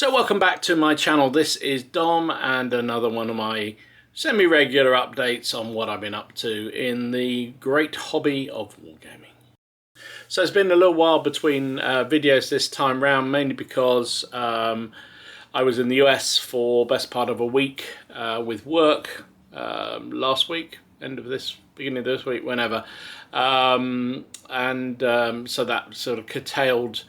So welcome back to my channel. This is Dom and another one of my semi-regular updates on what I've been up to in the great hobby of wargaming. So it's been a little while between videos this time round, mainly because I was in the US for best part of a week with work last week, beginning of this week, whenever. So that sort of curtailed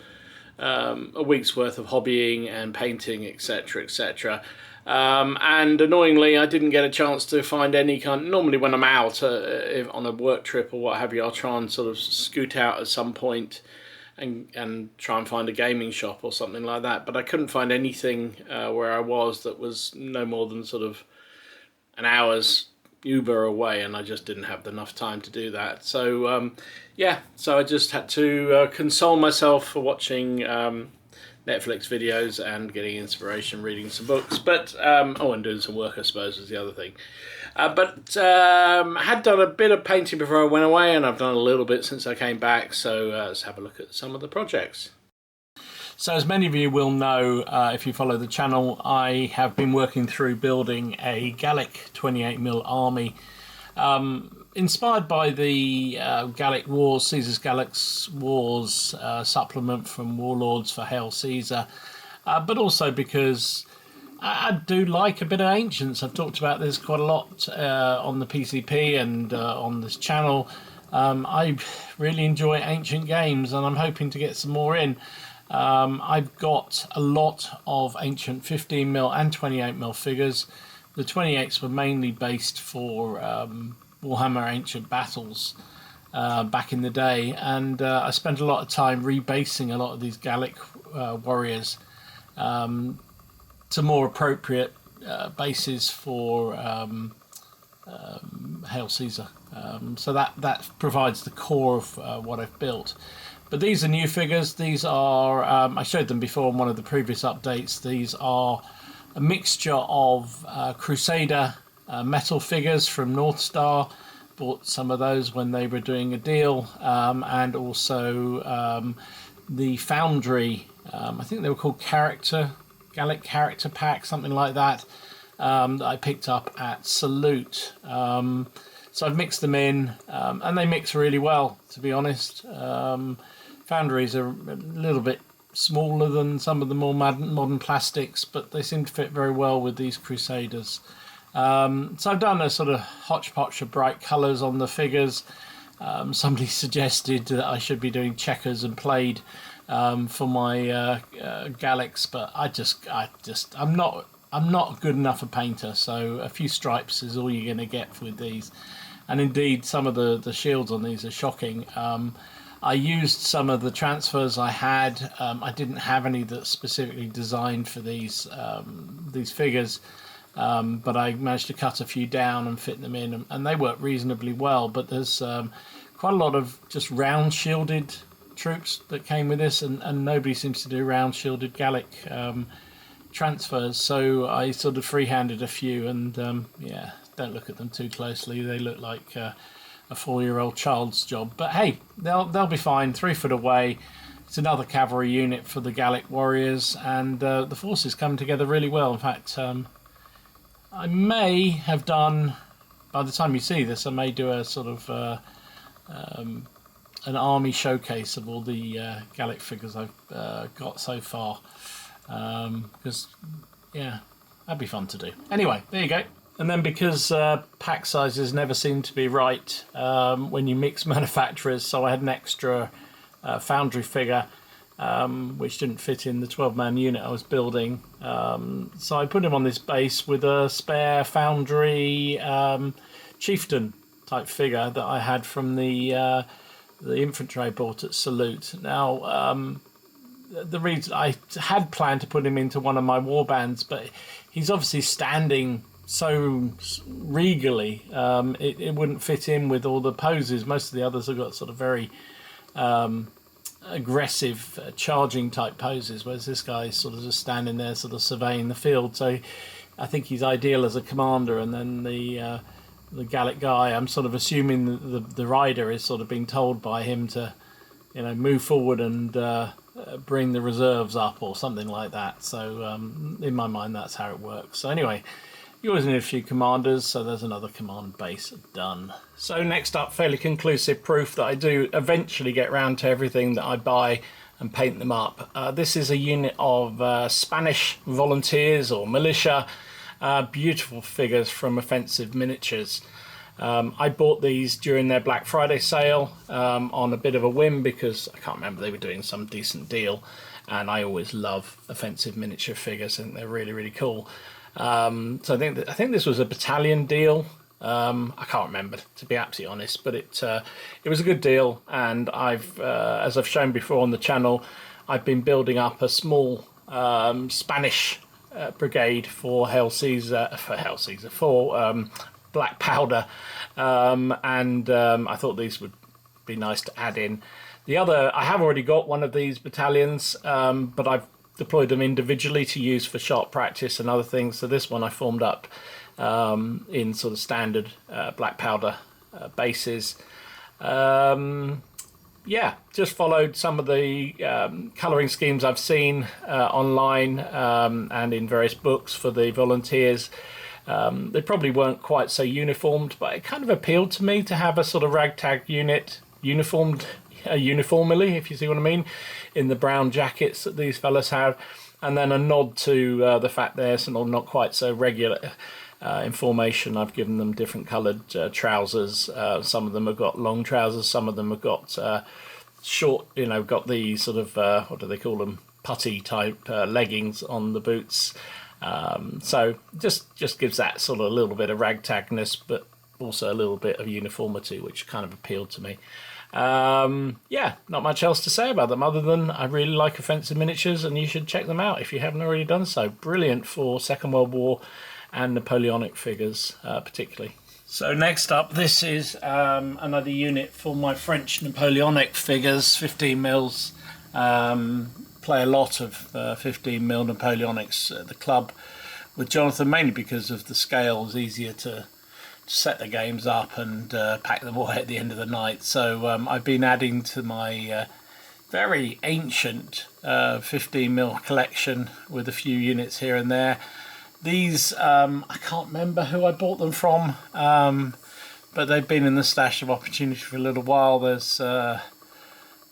a week's worth of hobbying and painting, etc, etc. And annoyingly I didn't get a chance to find any kind. Normally when I'm out on a work trip or what have you, I'll try and sort of scoot out at some point and try and find a gaming shop or something like that, but I couldn't find anything where I was that was no more than sort of an hour's Uber away, and I just didn't have enough time to do that. So yeah, so I just had to console myself for watching Netflix videos and getting inspiration, reading some books, but and doing some work, I suppose, was the other thing. I had done a bit of painting before I went away, and I've done a little bit since I came back, so let's have a look at some of the projects. So as many of you will know, if you follow the channel, I have been working through building a Gallic 28mm army, inspired by the Gallic Wars, Caesar's Gallic Wars supplement from Warlords for Hail Caesar, but also because I do like a bit of Ancients. I've talked about this quite a lot on the PCP and on this channel. I really enjoy ancient games, and I'm hoping to get some more in. I've got a lot of ancient 15mm and 28mm figures. The 28s were mainly based for Warhammer Ancient Battles back in the day, and I spent a lot of time rebasing a lot of these Gallic warriors to more appropriate bases for Hail Caesar. So that provides the core of what I've built. But these are new figures. These are, I showed them before in one of the previous updates. These are a mixture of Crusader metal figures from North Star. Bought some of those when they were doing a deal. And also the Foundry, I think they were called Gallic Character Pack, something like that, that I picked up at Salute. So I've mixed them in, and they mix really well, to be honest. Foundries are a little bit smaller than some of the more modern plastics, but they seem to fit very well with these Crusaders. So I've done a sort of hodgepodge of bright colours on the figures. Somebody suggested that I should be doing checkers and plaid for my Gallics, but I'm not good enough a painter, so a few stripes is all you're going to get with these. And indeed, some of the shields on these are shocking. I used some of the transfers I had. I didn't have any that's specifically designed for these figures, but I managed to cut a few down and fit them in, and they work reasonably well. But there's quite a lot of just round shielded troops that came with this, and nobody seems to do round shielded Gallic transfers, so I sort of free-handed a few, and yeah, don't look at them too closely. They look like a 4-year-old child's job, but hey, they'll be fine. 3 foot away. It's another cavalry unit for the Gallic warriors, and the forces come together really well. In fact, I may have done, by the time you see this, I may do a sort of an army showcase of all the Gallic figures I've got so far, because yeah, that'd be fun to do. Anyway, there you go. And then because pack sizes never seem to be right when you mix manufacturers, so I had an extra Foundry figure which didn't fit in the 12-man unit I was building. So I put him on this base with a spare Foundry chieftain type figure that I had from the infantry I bought at Salute. Now, the reason I had planned to put him into one of my war bands, but he's obviously standing so regally, it wouldn't fit in with all the poses. Most of the others have got sort of very aggressive charging type poses, whereas this guy is sort of just standing there sort of surveying the field. So I think he's ideal as a commander, and then the Gallic guy, I'm sort of assuming the rider is sort of being told by him to, you know, move forward and bring the reserves up or something like that. So in my mind, that's how it works. So anyway, you always need a few commanders, so there's another command base done. So next up, fairly conclusive proof that I do eventually get round to everything that I buy and paint them up. This is a unit of Spanish volunteers or militia, beautiful figures from Offensive Miniatures. I bought these during their Black Friday sale on a bit of a whim because I can't remember, they were doing some decent deal, and I always love Offensive Miniature figures and they're really, really cool. So I think this was a battalion deal. I can't remember, to be absolutely honest, but it was a good deal, and I've as I've shown before on the channel, I've been building up a small Spanish brigade for Black Powder, and I thought these would be nice to add in. I have already got one of these battalions, but I've deployed them individually to use for sharp practice and other things. So this one I formed up in sort of standard Black Powder bases. Yeah, just followed some of the colouring schemes I've seen online and in various books for the volunteers. They probably weren't quite so uniformed, but it kind of appealed to me to have a sort of ragtag unit uniformed uniformly, if you see what I mean, in the brown jackets that these fellas have, and then a nod to the fact they're sort of not quite so regular in formation. I've given them different coloured trousers. Some of them have got long trousers, some of them have got short, got the sort of, what do they call them, putty type leggings on the boots. So just gives that sort of a little bit of ragtagness, but also a little bit of uniformity, which kind of appealed to me. Yeah, not much else to say about them other than I really like Offensive Miniatures, and you should check them out if you haven't already done so. Brilliant for Second World War and Napoleonic figures particularly. So next up, this is another unit for my French Napoleonic figures, 15 mils. Play a lot of 15 mil Napoleonics at the club with Jonathan, mainly because of the scale. It's easier to set the games up and pack them away at the end of the night. So I've been adding to my very ancient 15 mil collection with a few units here and there. These I can't remember who I bought them from, but they've been in the stash of opportunity for a little while. There's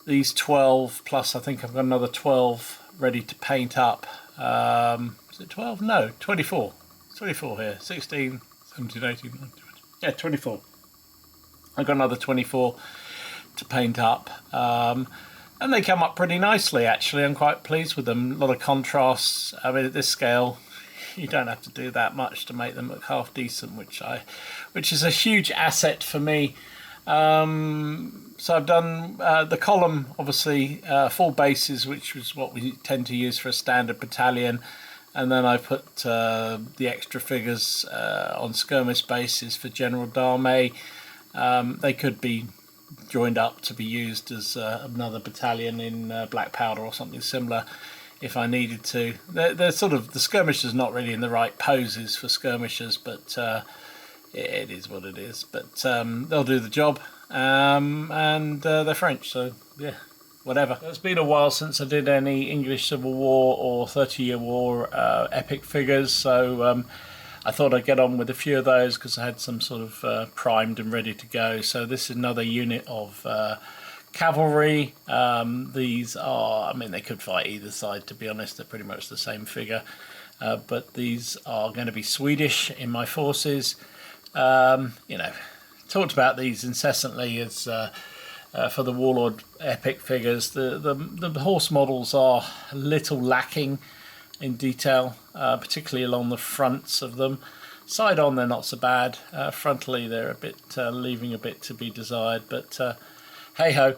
these 12 plus I think I've got another 12 ready to paint up. Is it 12? No, 24. 24 here. 16, 17, 18, 19, 20. Yeah, 24. I've got another 24 to paint up. And they come up pretty nicely, actually. I'm quite pleased with them. A lot of contrasts. I mean, at this scale, you don't have to do that much to make them look half decent, which is a huge asset for me. So I've done the column, obviously, 4 bases, which was what we tend to use for a standard battalion. And then I put the extra figures on skirmish bases for General d'Armée. They could be joined up to be used as another battalion in Black Powder or something similar if I needed to. They're sort of, the skirmishers not really in the right poses for skirmishers, but it is what it is. But they'll do the job, and they're French, so yeah. Whatever. It's been a while since I did any English Civil War or 30-Year War epic figures, so I thought I'd get on with a few of those because I had some sort of primed and ready to go. So this is another unit of cavalry. These are, I mean, they could fight either side, to be honest. They're pretty much the same figure. But these are going to be Swedish in my forces. Talked about these incessantly as... for the Warlord epic figures, the horse models are a little lacking in detail, particularly along the fronts of them. Side on, they're not so bad. Frontally, they're a bit leaving a bit to be desired. But hey ho.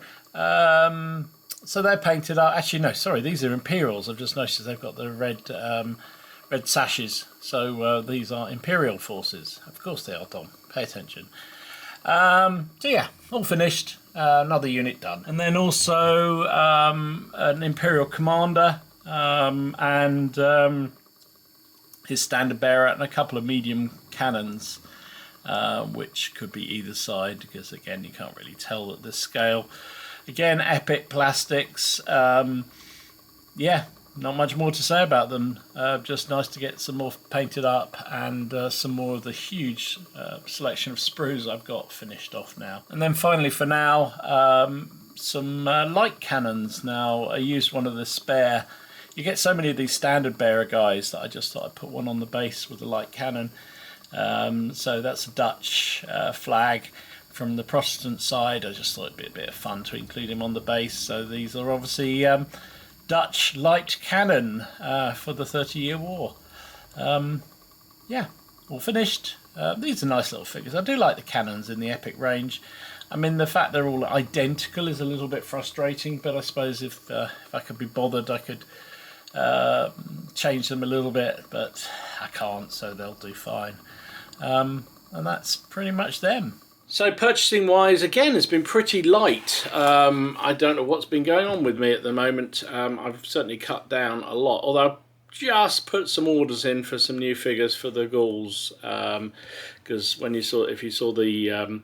So they're painted up. Actually, no, sorry, these are Imperials. I've just noticed they've got the red sashes. So these are Imperial forces. Of course they are, Tom. Pay attention. So yeah, all finished. Another unit done, and then also an Imperial commander and his standard bearer and a couple of medium cannons, which could be either side because again you can't really tell at this scale. Again, epic plastics. yeah, not much more to say about them. Just nice to get some more painted up and some more of the huge selection of sprues I've got finished off now. And then finally, for now, some light cannons. Now, I used one of the spare. You get so many of these standard bearer guys that I just thought I'd put one on the base with a light cannon. So that's a Dutch flag from the Protestant side. I just thought it'd be a bit of fun to include him on the base. So these are obviously Dutch light cannon for the 30-Year War. Yeah, all finished. These are nice little figures. I do like the cannons in the Epic range. I mean, the fact they're all identical is a little bit frustrating, but I suppose if I could be bothered, I could change them a little bit, but I can't, so they'll do fine. And that's pretty much them. So purchasing wise, again, it's been pretty light. I don't know what's been going on with me at the moment. I've certainly cut down a lot, although I've just put some orders in for some new figures for the Gauls, because if you saw the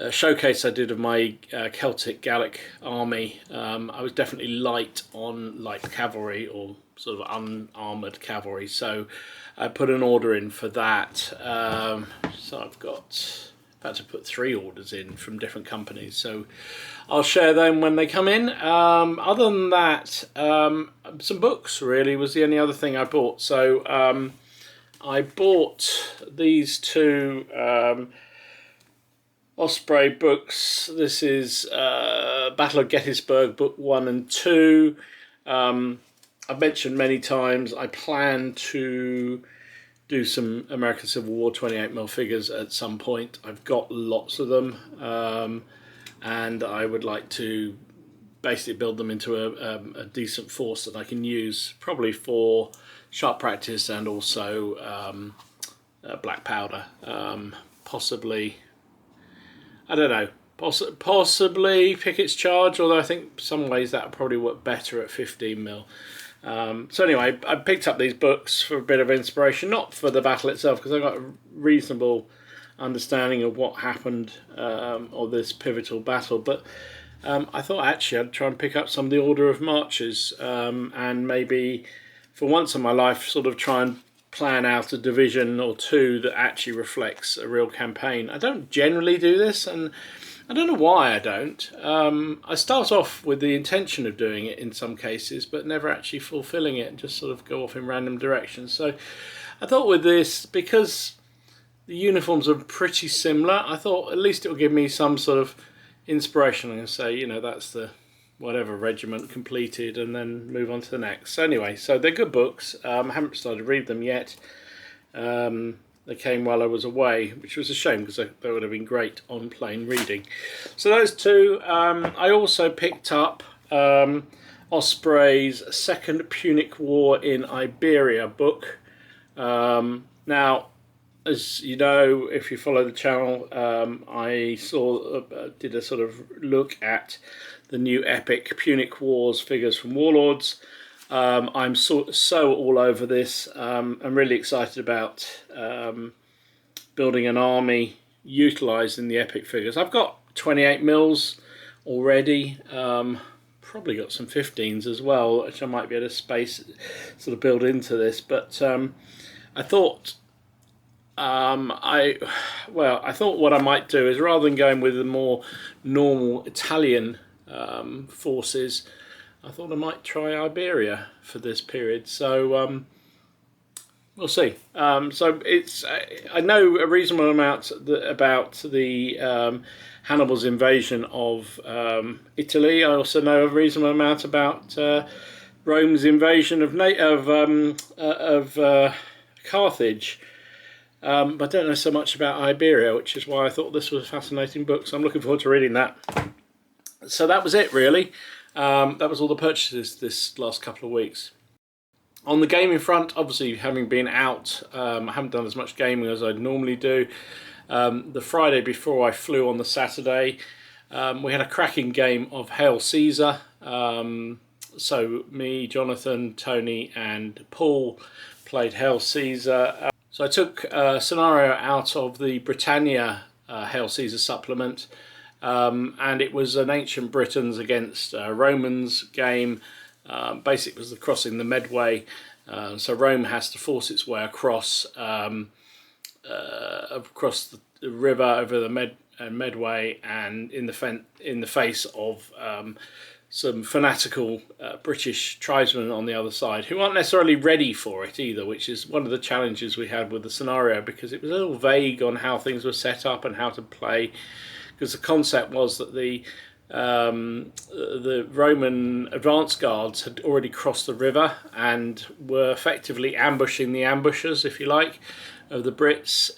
showcase I did of my Celtic Gallic army, I was definitely light on light cavalry, or sort of unarmoured cavalry, so I put an order in for that. So I've had to put 3 orders in from different companies, so I'll share them when they come in. Other than that, some books really was the only other thing I bought. So I bought these 2 Osprey books. This is Battle of Gettysburg, book 1 and 2. I've mentioned many times I plan to do some American Civil War 28mm figures at some point. I've got lots of them, and I would like to basically build them into a decent force that I can use, probably for sharp practice and also black powder. Possibly, I don't know, possibly Pickett's Charge, although I think some ways that would probably work better at 15mm. So anyway, I picked up these books for a bit of inspiration, not for the battle itself, because I got a reasonable understanding of what happened, or this pivotal battle, but I thought actually I'd try and pick up some of the order of marches, and maybe for once in my life sort of try and plan out a division or 2 that actually reflects a real campaign. I don't generally do this, and I don't know why I don't. I start off with the intention of doing it in some cases, but never actually fulfilling it, and just sort of go off in random directions. So I thought with this, because the uniforms are pretty similar, I thought at least it will give me some sort of inspiration. I'm going to say, that's the whatever regiment completed, and then move on to the next. So anyway, so they're good books. I haven't started to read them yet. They came while I was away, which was a shame, because they would have been great on plain reading. So those 2. I also picked up Osprey's Second Punic War in Iberia book. Now, as you know, if you follow the channel, I did a sort of look at the new epic Punic Wars figures from Warlords. I'm so all over this. I'm really excited about building an army utilising the epic figures. I've got 28mm already. Probably got some 15s as well, which I might be able to sort of build into this. But I thought I thought what I might do is, rather than going with the more normal Italian forces, I thought I might try Iberia for this period. So we'll see. So I know a reasonable amount about the Hannibal's invasion of Italy. I also know a reasonable amount about Rome's invasion of Carthage. But I don't know so much about Iberia, which is why I thought this was a fascinating book. So I'm looking forward to reading that. So that was it, really. That was all the purchases this last couple of weeks. On the gaming front, obviously having been out, I haven't done as much gaming as I'd normally do. The Friday before I flew on the Saturday, we had a cracking game of Hail Caesar. So me, Jonathan, Tony and Paul played Hail Caesar. So I took a scenario out of the Britannia Hail Caesar supplement, and it was an Ancient Britons against Romans game. Basically, it was crossing the Medway. So Rome has to force its way across across the river over the Medway, and in the face of some fanatical British tribesmen on the other side who aren't necessarily ready for it either, which is one of the challenges we had with the scenario, because it was a little vague on how things were set up and how to play, because the concept was that the Roman advance guards had already crossed the river and were effectively ambushing the ambushers, if you like, of the Brits,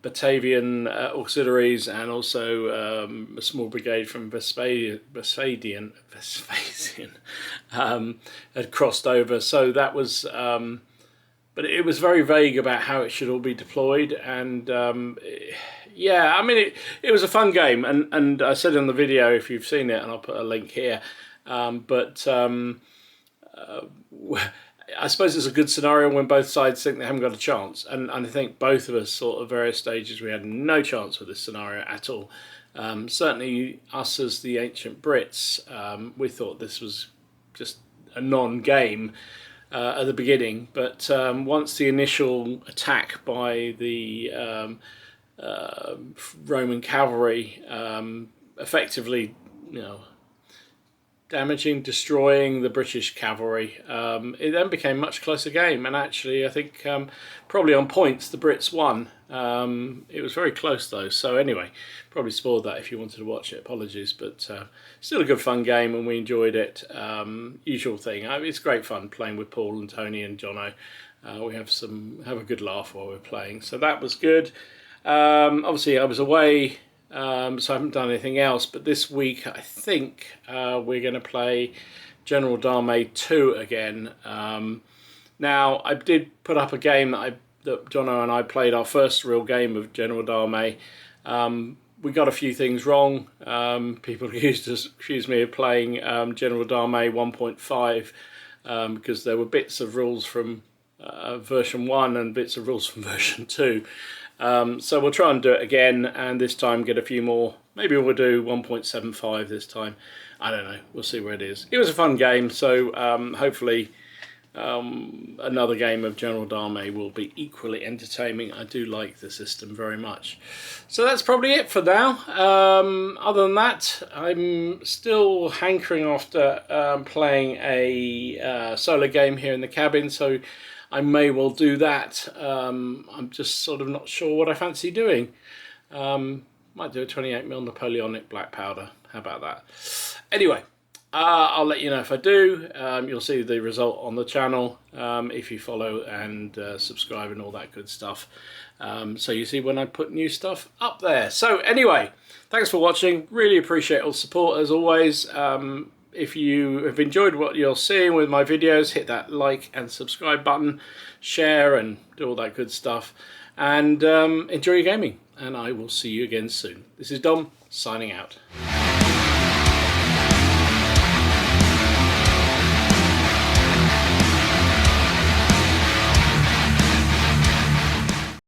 Batavian auxiliaries, and also a small brigade from Vespasian had crossed over. So that was, but it was very vague about how it should all be deployed, and yeah, I mean, it was a fun game, and I said in the video, if you've seen it, and I'll put a link here, I suppose it's a good scenario when both sides think they haven't got a chance, and I think both of us thought at various stages we had no chance with this scenario at all. Certainly us as the ancient Brits, we thought this was just a non-game at the beginning, but once the initial attack by the Roman cavalry effectively, damaging, destroying the British cavalry, it then became a much closer game, and actually I think probably on points the Brits won. It was very close though, so anyway, probably spoiled that if you wanted to watch it, apologies, but still a good fun game, and we enjoyed it. Usual thing, it's great fun playing with Paul and Tony and Jono. We have a good laugh while we're playing, so that was good. Obviously I was away, so I haven't done anything else, but this week I think we're going to play General Dame 2 again. Now, I did put up a game that Jono and I played, our first real game of General Dame. We got a few things wrong. People accused me of playing General Dame 1.5 because there were bits of rules from version 1 and bits of rules from version 2. So we'll try and do it again, and this time get a few more. Maybe we'll do 1.75 this time. I don't know. We'll see where it is. It was a fun game, so hopefully another game of General Dame will be equally entertaining. I do like the system very much. So that's probably it for now. Other than that, I'm still hankering after playing a solo game here in the cabin, so I may well do that. I'm just sort of not sure what I fancy doing. Might do a 28mm Napoleonic black powder. How about that? Anyway, I'll let you know if I do. You'll see the result on the channel if you follow and subscribe and all that good stuff. So you see when I put new stuff up there. So anyway, thanks for watching. Really appreciate all the support as always. If you have enjoyed what you're seeing with my videos, hit that like and subscribe button, share and do all that good stuff, and enjoy your gaming, and I will see you again soon. This is Dom, signing out.